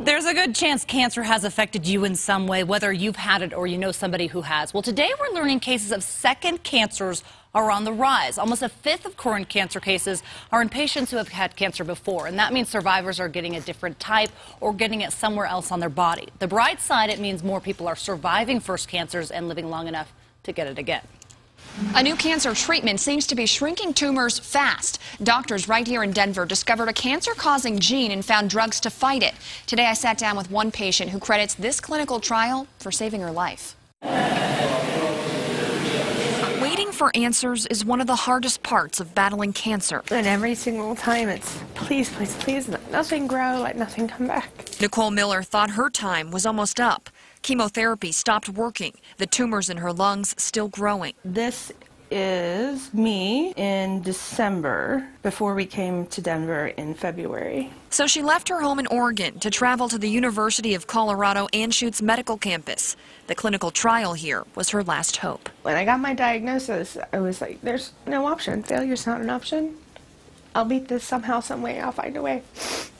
There's a good chance cancer has affected you in some way, whether you've had it or you know somebody who has. Well, today we're learning cases of second cancers are on the rise. Almost a fifth of current cancer cases are in patients who have had cancer before, and that means survivors are getting a different type or getting it somewhere else on their body. The bright side, it means more people are surviving first cancers and living long enough to get it again. A new cancer treatment seems to be shrinking tumors fast. Doctors right here in Denver discovered a cancer-causing gene and found drugs to fight it. Today I sat down with one patient who credits this clinical trial for saving her life. Waiting for answers is one of the hardest parts of battling cancer. And every single time it's, please, please, please, let nothing grow, let nothing come back. Nicole Miller thought her time was almost up. Chemotherapy stopped working. The tumors in her lungs still growing. This is me in December, before we came to Denver in February. So she left her home in Oregon to travel to the University of Colorado Anschutz Medical Campus. The clinical trial here was her last hope. When I got my diagnosis, I was like, there's no option. Failure's not an option. I'll beat this somehow, some way. I'll find a way.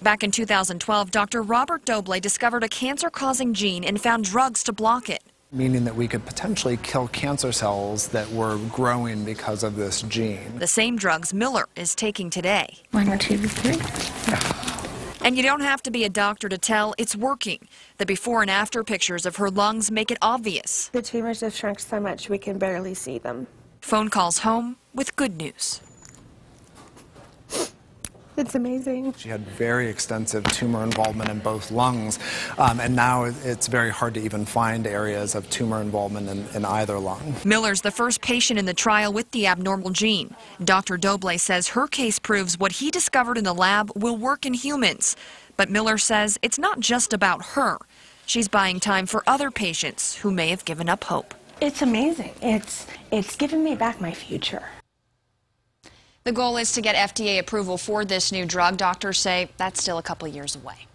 Back in 2012, Dr. Robert Doble discovered a cancer-causing gene and found drugs to block it. Meaning that we could potentially kill cancer cells that were growing because of this gene. The same drugs Miller is taking today. 1, 2, 3. And you don't have to be a doctor to tell it's working. The before and after pictures of her lungs make it obvious. The tumors have shrunk so much we can barely see them. Phone calls home with good news. It's amazing. She had very extensive tumor involvement in both lungs, and now it's very hard to even find areas of tumor involvement in either lung. Miller's the first patient in the trial with the abnormal gene. Dr. Doble says her case proves what he discovered in the lab will work in humans. But Miller says it's not just about her. She's buying time for other patients who may have given up hope. It's amazing. It's given me back my future. The goal is to get FDA approval for this new drug. Doctors say that's still a couple of years away.